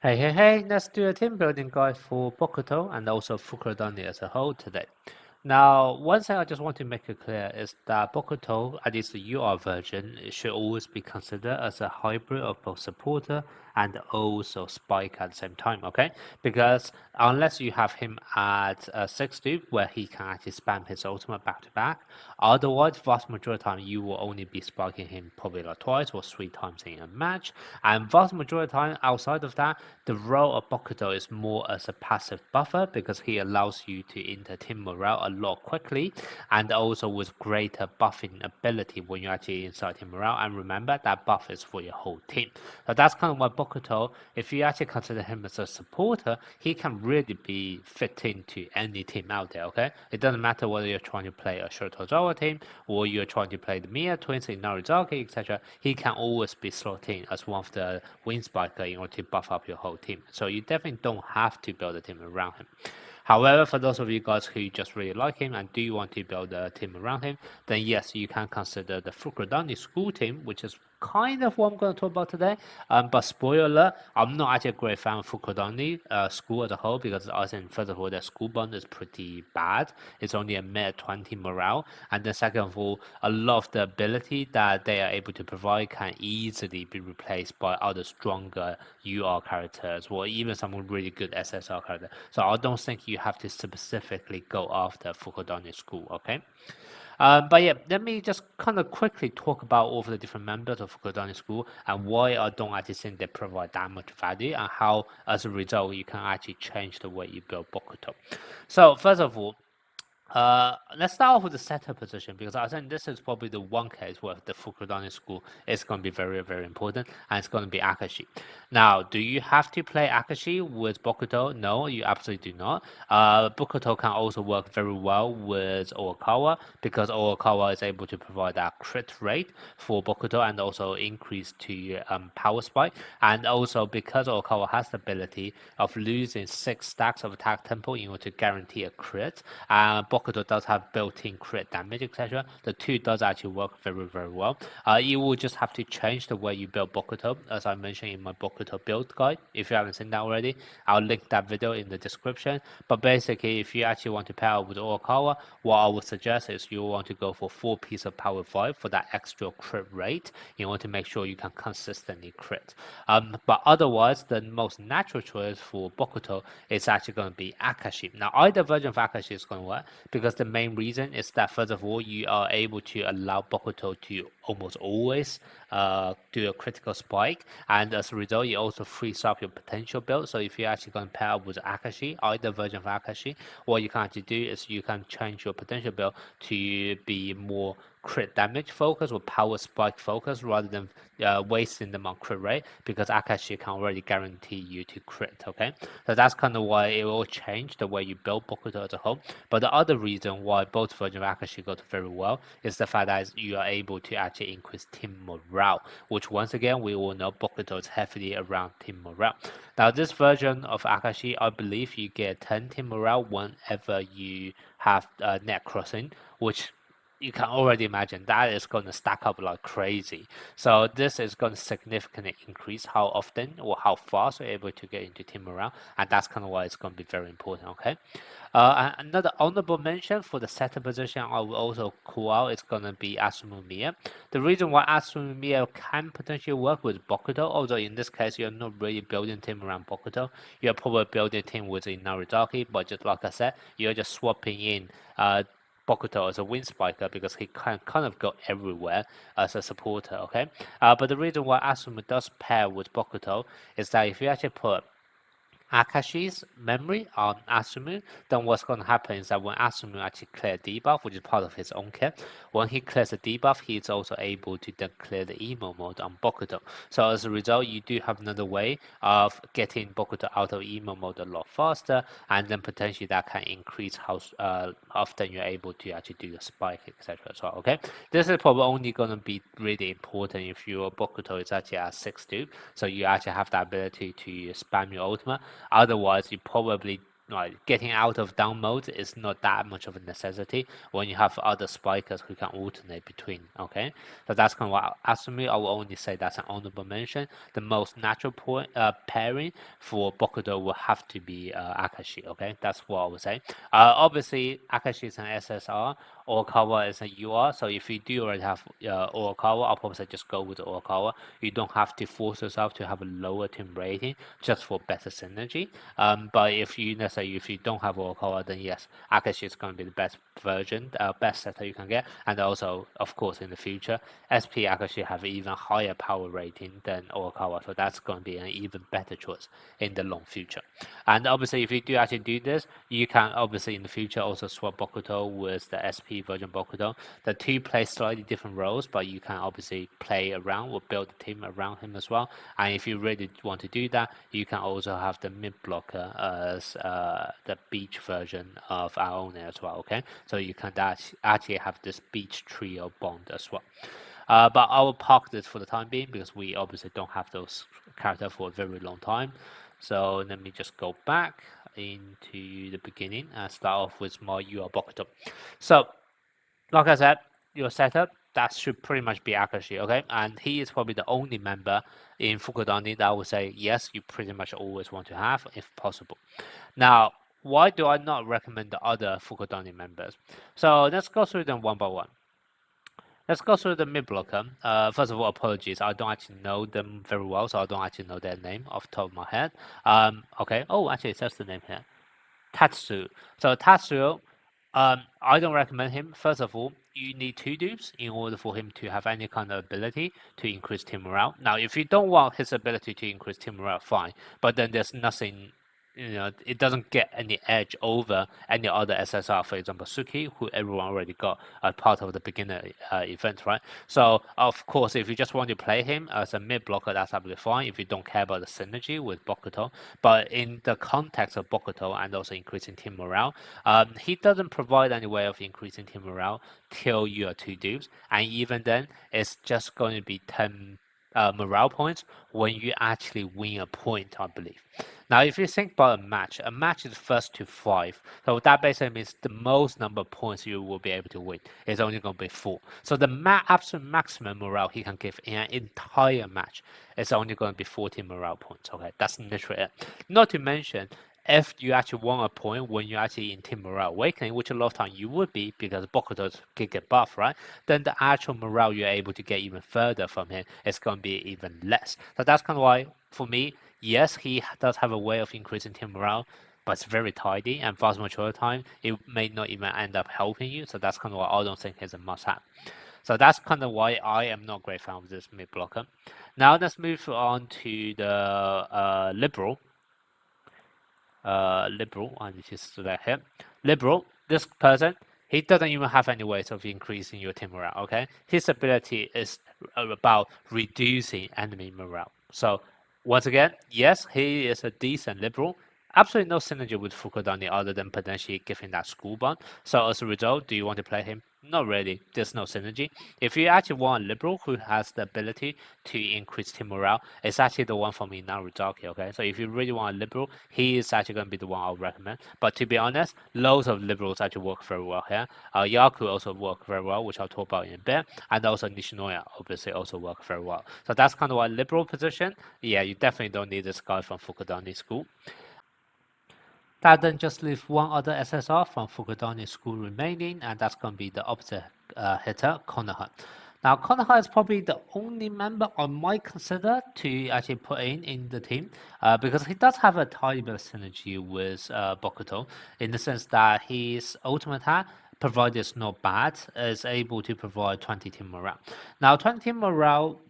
Hey, let's do a team building guide for Bokuto and also Fukurodani as a whole today. Now, one thing I just want to make it clear is that Bokuto, at least the UR version, it should always be considered as a hybrid of both supporter and also spike at the same time, okay? Because unless you have him at 6 dupe where he can actually spam his ultimate back to back, otherwise, vast majority of the time you will only be spiking him probably like twice or 3 times in a match. And vast majority of the time outside of that, the role of Bokuto is more as a passive buffer because he allows you to enter team morale a lot quickly and also with greater buffing ability when you actually inside team morale. And remember that buff is for your whole team. So that's kind of why Bokuto, if you actually consider him as a supporter, he can really be fit into any team out there, okay? It doesn't matter whether you're trying to play a Shiratorizawa team or you're trying to play the Mia twins in Narizaki, etc. He can always be slotted in as one of the wing spiker in order to buff up your whole team. So you definitely don't have to build a team around him. However, for those of you guys who just really like him and do want to build a team around him, then yes, you can consider the Fukurodani school team, which is kind of what I'm going to talk about today. But spoiler alert, I'm not actually a great fan of Fukurodani school as a whole because I think, first of all, their school bond is pretty bad. It's only a mid 20 morale. And then second of all, a lot of the ability that they are able to provide can easily be replaced by other stronger UR characters or even some really good SSR character. So I don't think you have to specifically go after Fukurodani school, okay? But yeah, let me just kind of quickly talk about all of the different members of Fukurodani school and why I don't actually think they provide that much value and how, as a result, you can actually change the way you build Bokuto. So first of all, let's start off with the setter position because I think this is probably the one case where the Fukurodani school is going to be very, very important and it's going to be Akashi. Now, do you have to play Akashi with Bokuto? No, you absolutely do not. Bokuto can also work very well with Oikawa because Oikawa is able to provide that crit rate for Bokuto and also increase to power spike. And also because Oikawa has the ability of losing 6 stacks of attack tempo in order to guarantee a crit, Bokuto does have built-in crit damage, etc. The two does actually work very, very well. You will just have to change the way you build Bokuto, as I mentioned in my Bokuto build guide. If you haven't seen that already, I'll link that video in the description. But basically, if you actually want to pair with Oikawa, what I would suggest is you want to go for 4 pieces of power 5 for that extra crit rate in order to make sure you can consistently crit. But otherwise, the most natural choice for Bokuto is actually going to be Akashi. Now, either version of Akashi is going to work because the main reason is that, first of all, you are able to allow Bokuto to almost always do a critical spike, and as a result, it also frees up your potential build. So if you're actually going to pair up with Akashi, either version of Akashi, what you can actually do is you can change your potential build to be more crit damage focus or power spike focus rather than wasting them on crit rate because Akashi can already guarantee you to crit, okay? So that's kind of why it will change the way you build Bokuto as a whole. But the other reason why both versions of Akashi go very well is the fact that you are able to actually increase team morale, which once again, we all know Bokuto is heavily around team morale. Now, this version of Akashi, I believe you get 10 team morale whenever you have net crossing, which you can already imagine that is going to stack up like crazy. So this is going to significantly increase how often or how fast you're able to get into team morale, and that's kind of why it's going to be very important, okay? Another honorable mention for the setter position I will also call out is going to be Asumu Miya. The reason why Asumu Miya can potentially work with Bokuto, although in this case you're not really building team around Bokuto, you're probably building team within Narizaki, but just like I said, you're just swapping in Bokuto as a wind spiker because he can kind of go everywhere as a supporter, okay? But the reason why Asumu does pair with Bokuto is that if you actually put Akashi's memory on Asumu, then what's going to happen is that when Asumu actually clears debuff, which is part of his own kit, when he clears the debuff, he's also able to then clear the emo mode on Bokuto. So as a result, you do have another way of getting Bokuto out of emo mode a lot faster, and then potentially that can increase how often you're able to actually do your spike, etc. as well, okay? This is probably only going to be really important if your Bokuto is actually at 6 dupe, so you actually have the ability to spam your ultimate. Otherwise, you probably like getting out of down mode is not that much of a necessity when you have other spikers who can alternate between. Okay, so that's kind of what, as for me, I will only say that's an honorable mention. The most natural pairing for Bokuto will have to be Akashi. Okay, that's what I would say. Obviously, Akashi is an SSR, Orakawa is a UR. So if you do already have Orakawa, I'll probably say just go with Orakawa. You don't have to force yourself to have a lower team rating just for better synergy. But if you necessarily if you don't have Orakawa, then yes, Akashi is going to be the best version, best setup you can get. And also, of course, in the future, SP Akashi have even higher power rating than Orakawa, so that's going to be an even better choice in the long future. And obviously, if you do actually do this, you can obviously in the future also swap Bokuto with the SP version Bokuto. The two play slightly different roles, but you can obviously play around or build a team around him as well. And if you really want to do that, you can also have the mid blocker as the beach version of our own as well. Okay, so you can actually have this beach trio bond as well. But I will park this for the time being because we obviously don't have those characters for a very long time. So let me just go back into the beginning and start off with my UR Bokuto. So, like I said, your setup, that should pretty much be Akashi, okay? And he is probably the only member in Fukurodani that I would say, yes, you pretty much always want to have if possible. Now, why do I not recommend the other Fukurodani members? So let's go through them one by one. Let's go through the mid blocker. First of all, apologies. I don't actually know them very well, so I don't actually know their name off the top of my head. Okay. Oh, actually, it says the name here. Tatsu. So Tatsu, I don't recommend him. First of all, you need 2 dupes in order for him to have any kind of ability to increase team morale. Now, if you don't want his ability to increase team morale, fine. But then there's nothing, it doesn't get any edge over any other SSR. For example, Suki, who everyone already got as part of the beginner event, right? So of course, if you just want to play him as a mid blocker, that's absolutely fine. If you don't care about the synergy with Bokuto, but in the context of Bokuto and also increasing team morale, he doesn't provide any way of increasing team morale till you are 2 dupes, and even then, it's just going to be 10 morale points when you actually win a point, I believe. Now, if you think about a match is first to 5. So that basically means the most number of points you will be able to win is only going to be 4. So the absolute maximum morale he can give in an entire match is only going to be 14 morale points. Okay, that's literally it. Not to mention, if you actually want a point when you're actually in Team Morale Awakening, which a lot of time you would be because Bokuto's can get buff, right? Then the actual morale you're able to get even further from him is going to be even less. So that's kind of why, for me, yes, he does have a way of increasing team morale, but it's very tidy, and vast majority of the time, it may not even end up helping you. So that's kind of why I don't think it's a must-have. So that's kind of why I am not a great fan of this mid blocker. Now let's move on to the Libero. Liberal, I need to select him. Liberal, this person, he doesn't even have any ways of increasing your team morale, okay? His ability is about reducing enemy morale. So, once again, yes, he is a decent liberal. Absolutely no synergy with Fukurodani other than potentially giving that school bond. So as a result, do you want to play him? Not really. There's no synergy. If you actually want a liberal who has the ability to increase team morale, it's actually the one for me now, Rizaki, okay? So if you really want a liberal, he is actually going to be the one I'll recommend. But to be honest, loads of liberals actually work very well here. Yaku also work very well, which I'll talk about in a bit. And also Nishinoya obviously also work very well. So that's kind of a liberal position. Yeah, you definitely don't need this guy from Fukurodani school. That then just leaves one other SSR from Fukurodani school remaining, and that's going to be the opposite hitter, Konoha. Now, Konoha is probably the only member I might consider to actually put in the team because he does have a tiny bit of synergy with Bokuto in the sense that his ultimate attack, provided it's not bad, is able to provide 20 team morale. Now, 20 team morale,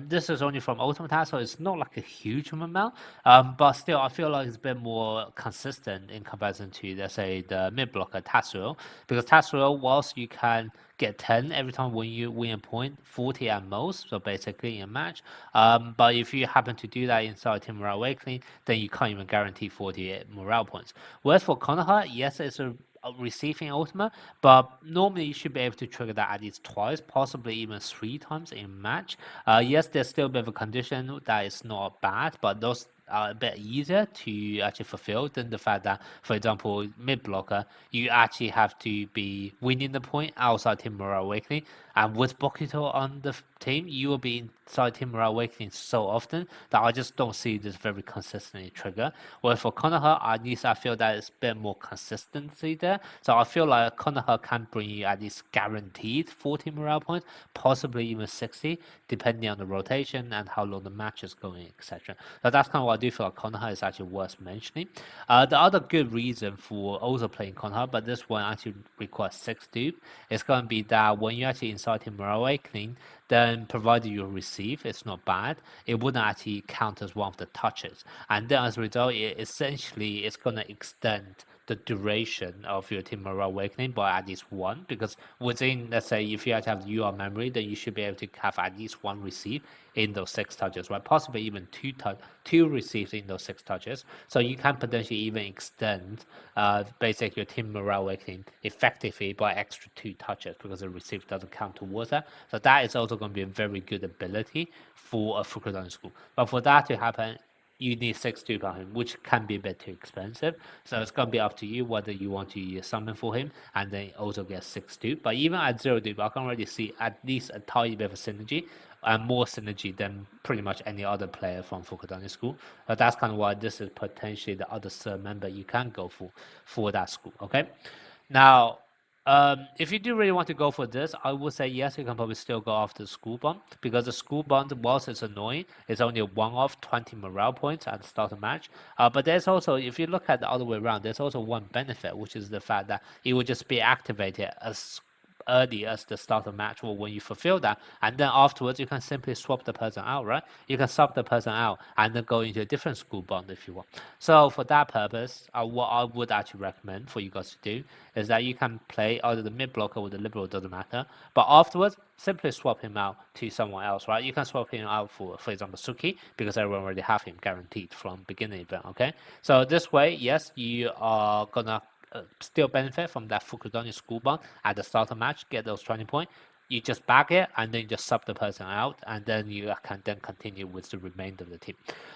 this is only from Ultimate Attack, so it's not like a huge amount. But still, I feel like it's a bit more consistent in comparison to, let's say, the mid blocker Tatsuo. Because Tatsuo, whilst you can get 10 every time when you win a point, 40 at most, so basically in a match. But if you happen to do that inside Team Morale Awakening, then you can't even guarantee 40 morale points. Whereas for Konoha, yes, it's a receiving ultimate, but normally you should be able to trigger that at least twice, possibly even 3 times in a match. Yes, there's still a bit of a condition that is not bad, but those a bit easier to actually fulfill than the fact that, for example, mid blocker, you actually have to be winning the point outside Team Morale Awakening. And with Bokuto on the team, you will be inside Team Morale Awakening so often that I just don't see this very consistently trigger. Whereas for Konoha, at least I feel that it's a bit more consistency there. So I feel like Konoha can bring you at least guaranteed 40 morale points, possibly even 60, depending on the rotation and how long the match is going, etc. So that's kind of why I do feel like Konoha is actually worth mentioning. The other good reason for also playing Konoha, but this one actually requires 6 dupe, is going to be that when you actually inside Team Morale Awakening, then provided you receive, it's not bad, it wouldn't actually count as one of the touches. And then as a result, essentially it's going to extend the duration of your Team Morale Awakening by at least one, because within, let's say, if you actually have UR memory, then you should be able to have at least one receive in those 6 touches, right? Possibly even two receives in those 6 touches. So you can potentially even extend basically your Team Morale Awakening effectively by extra 2 touches because the receive doesn't count towards that. So that is also going to be a very good ability for a Fukurodani school. But for that to happen, you need 6 dupe on him, which can be a bit too expensive. So it's going to be up to you whether you want to summon for him and then also get 6 dupe. But even at 0 dupe, I can already see at least a tiny bit of a synergy and more synergy than pretty much any other player from Fukurodani school. But that's kind of why this is potentially the other third member you can go for that school. Okay, now if you do really want to go for this, I would say yes, you can probably still go after the school bond, because the school bond, whilst it's annoying, it's only a one-off 20 morale points at the start of match. But there's also, if you look at the other way around, there's also one benefit, which is the fact that it will just be activated as early as the start of match or when you fulfill that, and then afterwards you can simply swap the person out, right? You can swap the person out and then go into a different school bond if you want. So for that purpose, what I would actually recommend for you guys to do is that you can play either the mid blocker or the Libero, doesn't matter, but afterwards simply swap him out to someone else, right? You can swap him out for example, Suki, because everyone already have him guaranteed from beginning event. Okay, so this way, yes, you are gonna still benefit from that Fukurodani school bond at the start of match, get those 20 points. You just back it and then you just sub the person out, and then you can then continue with the remainder of the team.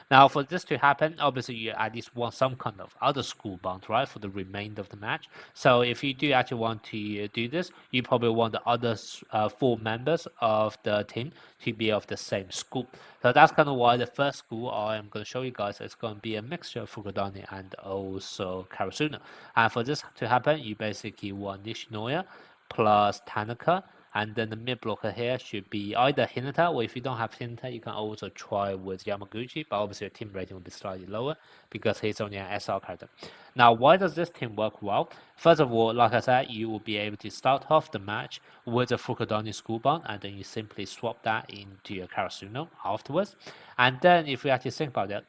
Now, for this to happen, obviously you at least want some kind of other school bond, right, for the remainder of the match. So if you do actually want to do this, you probably want the other 4 members of the team to be of the same school. So that's kind of why the first school I am going to show you guys is going to be a mixture of Fukurodani and also Karasuno. And for this to happen, you basically want Nishinoya plus Tanaka, and then the mid blocker here should be either Hinata, or if you don't have Hinata, you can also try with Yamaguchi, but obviously your team rating will be slightly lower because he's only an SR character. Now, why does this team work well? First of all, like I said, you will be able to start off the match with a Fukurodani school bond, and then you simply swap that into your Karasuno afterwards. And then if we actually think about it,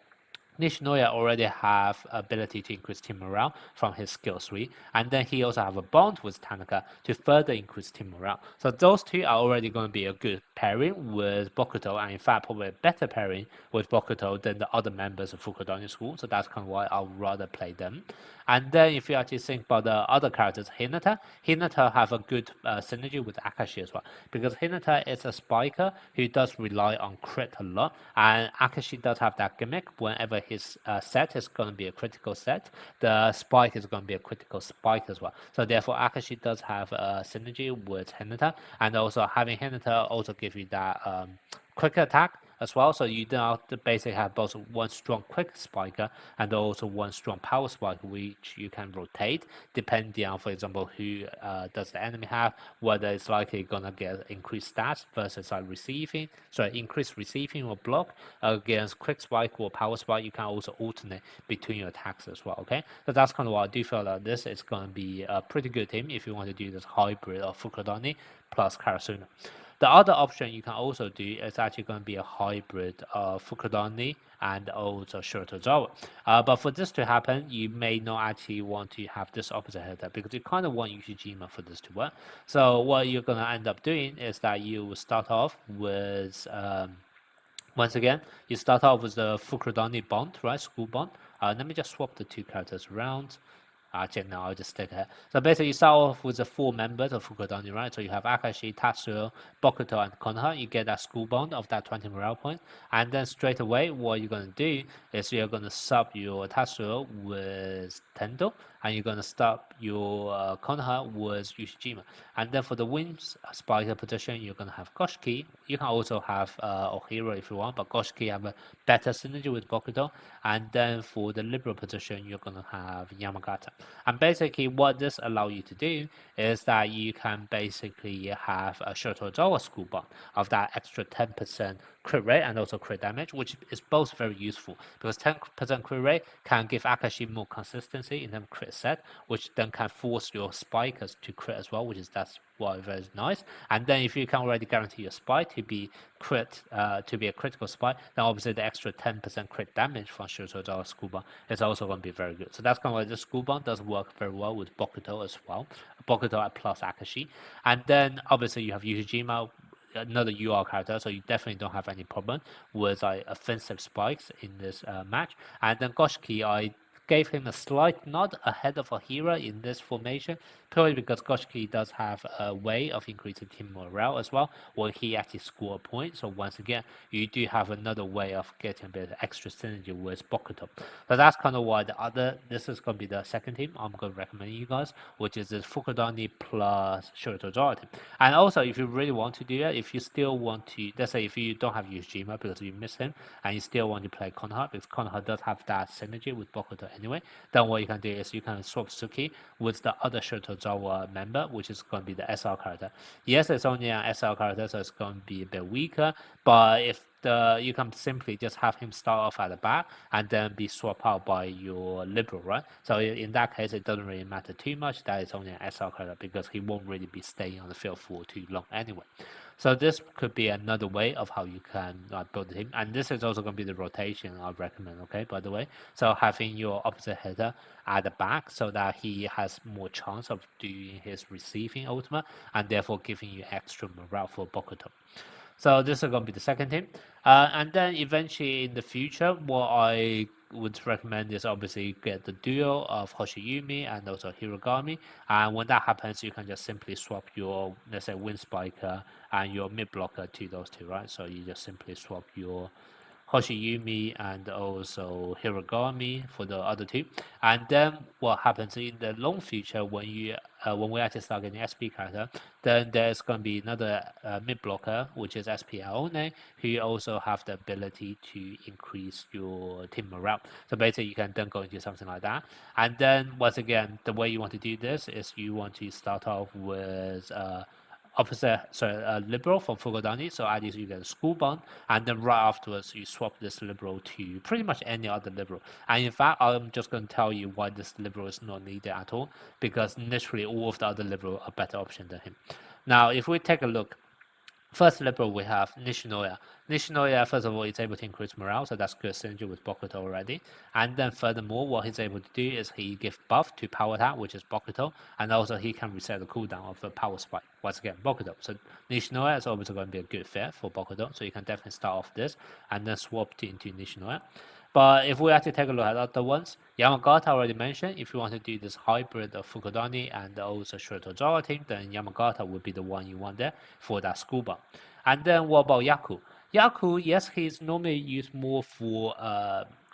Nishinoya already have ability to increase team morale from his skill 3, and then he also have a bond with Tanaka to further increase team morale. So those two are already going to be a good pairing with Bokuto, and in fact probably a better pairing with Bokuto than the other members of Fukurodani school. So that's kind of why I would rather play them. And then if you actually think about the other characters, Hinata have a good synergy with Akashi as well, because Hinata is a spiker who does rely on crit a lot, and Akashi does have that gimmick. Whenever his set is going to be a critical set, the spike is going to be a critical spike as well. So therefore, Akashi does have a synergy with Hinata, and also having Hinata also give you that quick attack as well. So you now basically have both one strong quick spiker and also one strong power spiker, which you can rotate depending on, for example, who does the enemy have, whether it's likely gonna get increased stats versus increased receiving or block against quick spike or power spike. You can also alternate between your attacks as well. Okay, so that's kind of why I do feel that this is gonna be a pretty good team if you want to do this hybrid of Fukurodani plus Karasuno. The other option you can also do is actually going to be a hybrid of Fukurodani and also Shiratorizawa. But for this to happen, you may not actually want to have this opposite header because you kind of want Ushijima for this to work. So what you're going to end up doing is that you will start off with, once again, you start off with the Fukurodani bond, right, school bond. Let me just swap the 2 characters around. Actually, no, I'll just stick here. So basically, you start off with the 4 members of Fukurodani, right? So you have Akashi, Tatsuo, Bokuto, and Konoha. You get that school bond of that 20 morale point. And then straight away, what you're going to do is you're going to sub your Tatsuo with Tendo, and you're going to sub your Konoha with Ushijima. And then for the wings spiker position, you're going to have Goshiki. You can also have Ohiro if you want, but Goshiki have a better synergy with Bokuto. And then for the Libero position, you're going to have Yamagata. And basically what this allows you to do is that you can basically have a Shiratorizawa school bond of that extra 10% crit rate and also crit damage, which is both very useful because 10% crit rate can give Akashi more consistency in terms of crit set, which then can force your spikers to crit as well, that's why very nice. And then if you can already guarantee your spike to be a critical spike, then obviously the extra 10% crit damage from Shiratorizawa school bond is also going to be very good. So that's kind of why the school bond does work very well with Bokuto as well. Bokuto plus Akashi. And then obviously you have Ushijima, another UR character, so you definitely don't have any problem with offensive spikes in this match. And then Goshiki, I gave him a slight nod ahead of Ohira in this formation, purely because Goshiki does have a way of increasing team morale as well when he actually score a point. So once again, you do have another way of getting a bit of extra synergy with Bokuto. So that's kind of why this is going to be the second team I'm going to recommend you guys, which is this Fukurodani plus Shiratorizawa team. And also, if you really want to do that, if you still want to, let's say if you don't have Ushijima because you miss him, and you still want to play Konoha, because Konoha does have that synergy with Bokuto anyway, then what you can do is you can swap Suki with the other Shiratorizawa member, which is going to be the SR character. Yes, it's only an SR character, so it's going to be a bit weaker, but if you can simply just have him start off at the back and then be swapped out by your Libero, right? So in that case, it doesn't really matter too much that it's only an SR character because he won't really be staying on the field for too long anyway. So this could be another way of how you can build the team. And this is also going to be the rotation I recommend, okay, by the way. So having your opposite hitter at the back so that he has more chance of doing his receiving ultimate and therefore giving you extra morale for Bokuto. So this is going to be the second team. And then eventually in the future, what I would recommend is obviously get the duo of Hoshiyumi and also Hirogami. And when that happens, you can just simply swap your, let's say, Wind Spiker and your mid blocker to those two, right? So you just simply swap your Hoshiyumi and also Hirogami for the other two. And then what happens in the long future when we actually start getting SP character, then there's going to be another mid blocker, which is SP Aone, who also have the ability to increase your team morale. So basically you can then go into something like that. And then once again, the way you want to do this is you want to start off with Libero from Fukurodani, so at least you get a school bond, and then right afterwards you swap this Libero to pretty much any other Libero. And in fact, I'm just going to tell you why this Libero is not needed at all, because literally all of the other Libero are better option than him. Now, if we take a look, first Libero we have Nishinoya. Nishinoya, first of all, is able to increase morale, so that's good synergy with Bokuto already. And then furthermore, what he's able to do is he gives buff to power attack, which is Bokuto, and also he can reset the cooldown of the power spike. Once again, Bokuto. So Nishinoya is obviously going to be a good fit for Bokuto, so you can definitely start off this and then swap into Nishinoya. But if we actually take a look at other ones, Yamagata already mentioned, if you want to do this hybrid of Fukurodani and also Shiratorizawa team, then Yamagata would be the one you want there for that school bond. And then what about Yaku? Yaku, yes, he's normally used more for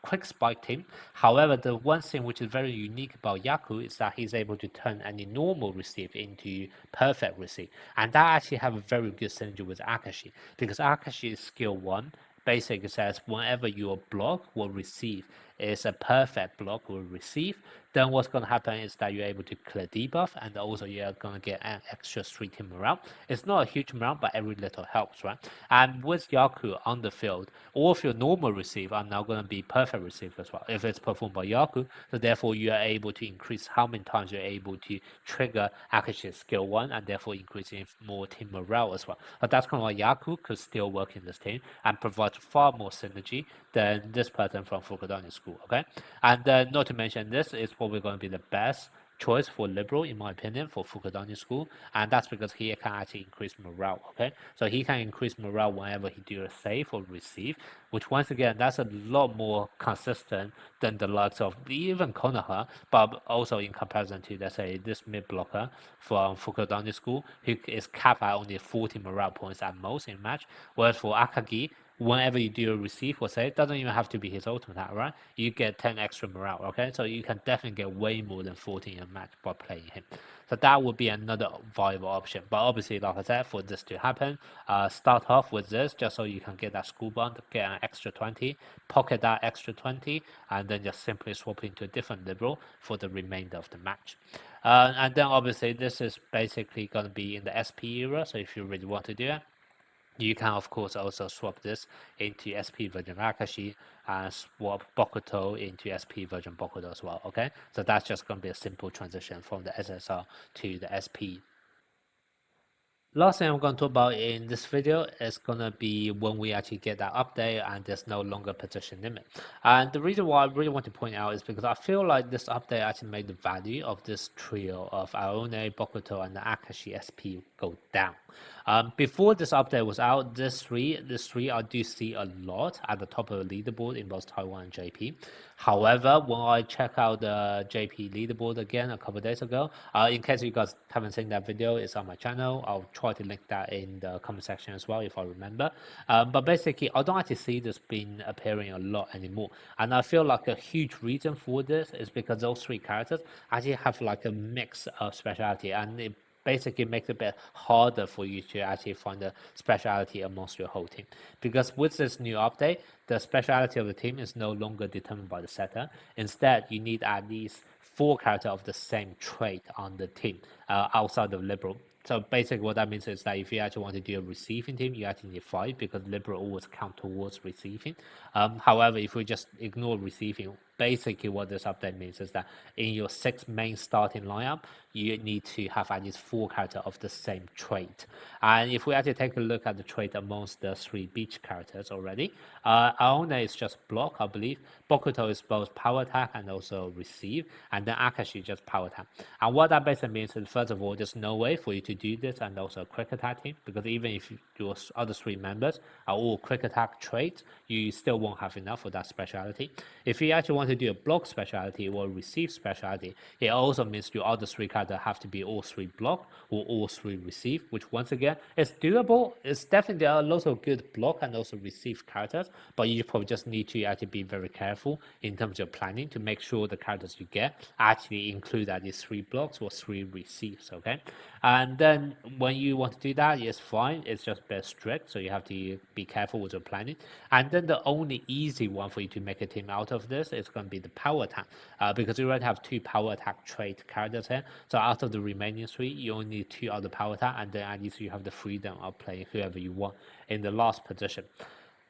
quick spike team. However, the one thing which is very unique about Yaku is that he's able to turn any normal receive into perfect receive. And that actually have a very good synergy with Akashi, because Akashi is skill 1. Basically says whenever your block will receive is a perfect block will receive, then what's going to happen is that you're able to clear debuff and also you're going to get an extra 3 team morale. It's not a huge amount, but every little helps, right? And with Yaku on the field, all of your normal receive are now going to be perfect receive as well if it's performed by Yaku. So therefore you are able to increase how many times you're able to trigger Akashi's skill 1 and therefore increasing more team morale as well. But that's kind of why Yaku could still work in this team and provide far more synergy than this person from Fukurodani school, okay? And not to mention, this is probably going to be the best choice for Libero, in my opinion, for Fukurodani school, and that's because he can actually increase morale. Okay, so he can increase morale whenever he do a save or receive, which once again that's a lot more consistent than the likes of even Konoha, but also in comparison to, let's say, this mid blocker from Fukurodani school, who is capped at only 40 morale points at most in match, whereas for Akagi, whenever you do a receive or save, it doesn't even have to be his ultimate attack, right? You get 10 extra morale, okay? So you can definitely get way more than 14 in a match by playing him. So that would be another viable option. But obviously, like I said, for this to happen, start off with this just so you can get that school bond, get an extra 20, pocket that extra 20, and then just simply swap into a different Libero for the remainder of the match. And then obviously, this is basically going to be in the SP era, so if you really want to do it, you can of course also swap this into SP version Akashi and swap Bokuto into SP version Bokuto as well, okay? So that's just going to be a simple transition from the SSR to the SP. Last thing I'm going to talk about in this video is going to be when we actually get that update and there's no longer position limit. And the reason why I really want to point out is because I feel like this update actually made the value of this trio of Aone, Bokuto, and the Akashi SP go down. Before this update was out, this three I do see a lot at the top of the leaderboard in both Taiwan and JP. However, when I check out the JP leaderboard again a couple of days ago, in case you guys haven't seen that video, it's on my channel. I'll try to link that in the comment section as well if I remember. But basically, I don't actually see this being appearing a lot anymore. And I feel like a huge reason for this is because those three characters actually have like a mix of speciality, and it basically makes it a bit harder for you to actually find a speciality amongst your whole team. Because with this new update, the speciality of the team is no longer determined by the setter. Instead, you need at least 4 characters of the same trait on the team outside of Libero. So basically what that means is that if you actually want to do a receiving team, you actually need 5 because Libero always count towards receiving. However, if we just ignore receiving, basically what this update means is that in your 6 main starting lineup, you need to have at least 4 characters of the same trait. And if we actually take a look at the trait amongst the 3 beach characters already, Aone is just block, I believe. Bokuto is both power attack and also receive, and then Akashi is just power attack. And what that basically means is, first of all, there's no way for you to do this and also a quick attack team, because even if your other 3 members are all quick attack traits, you still won't have enough for that speciality. If you actually want to do a block speciality or receive speciality, it also means your other 3 characters have to be all 3 block or all 3 receive, which once again is doable. It's definitely, there are lots of good block and also receive characters, but you probably just need to actually be very careful in terms of planning to make sure the characters you get actually include at least 3 blocks or 3 receives, okay? And then when you want to do that, it's fine. It's just a bit strict, so you have to be careful with your planning. And then the only easy one for you to make a team out of this is going to be the power attack, because you already have 2 power attack trait characters here. So out of the remaining 3, you only need 2 other power attack, and then at least you have the freedom of playing whoever you want in the last position.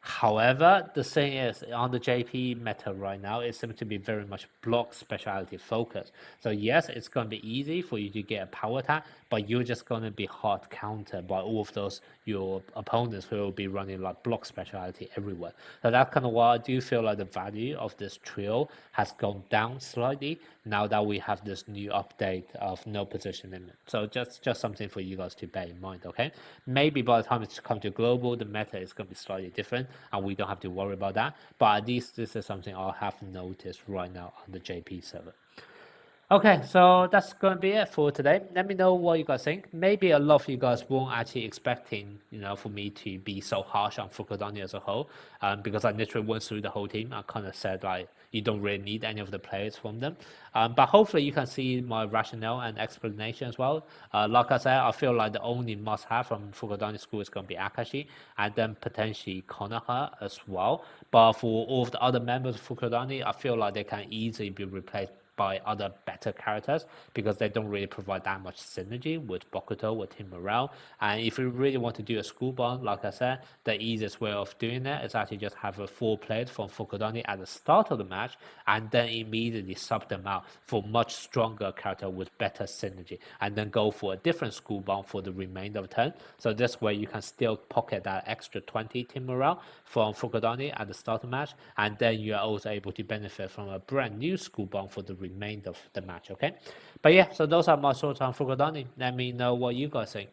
However, the thing is, on the JP meta right now, it seems to be very much block specialty focused. So yes, it's going to be easy for you to get a power attack, but you're just going to be hard countered by all of those your opponents who will be running like block specialty everywhere. So that's kind of why I do feel like the value of this trio has gone down slightly now that we have this new update of no position limit. So just something for you guys to bear in mind, okay? Maybe by the time it's come to global, the meta is going to be slightly different and we don't have to worry about that. But at least this is something I have noticed right now on the JP server. Okay, so that's going to be it for today. Let me know what you guys think. Maybe a lot of you guys weren't actually expecting, for me to be so harsh on Fukurodani as a whole, because I literally went through the whole team. I kind of said, like, you don't really need any of the players from them. But hopefully you can see my rationale and explanation as well. Like I said, I feel like the only must-have from Fukurodani school is going to be Akashi, and then potentially Konoha as well. But for all of the other members of Fukurodani, I feel like they can easily be replaced by other better characters because they don't really provide that much synergy with Bokuto or Team Morale. And if you really want to do a school bond, like I said, the easiest way of doing that is actually just have a 4 players from Fukurodani at the start of the match and then immediately sub them out for much stronger character with better synergy, and then go for a different school bond for the remainder of the turn. So this way you can still pocket that extra 20 Team Morale from Fukurodani at the start of the match, and then you are also able to benefit from a brand new school bond for the remainder of the match. Okay, but yeah, so those are my thoughts on Fukurodani. Let me know what you guys think.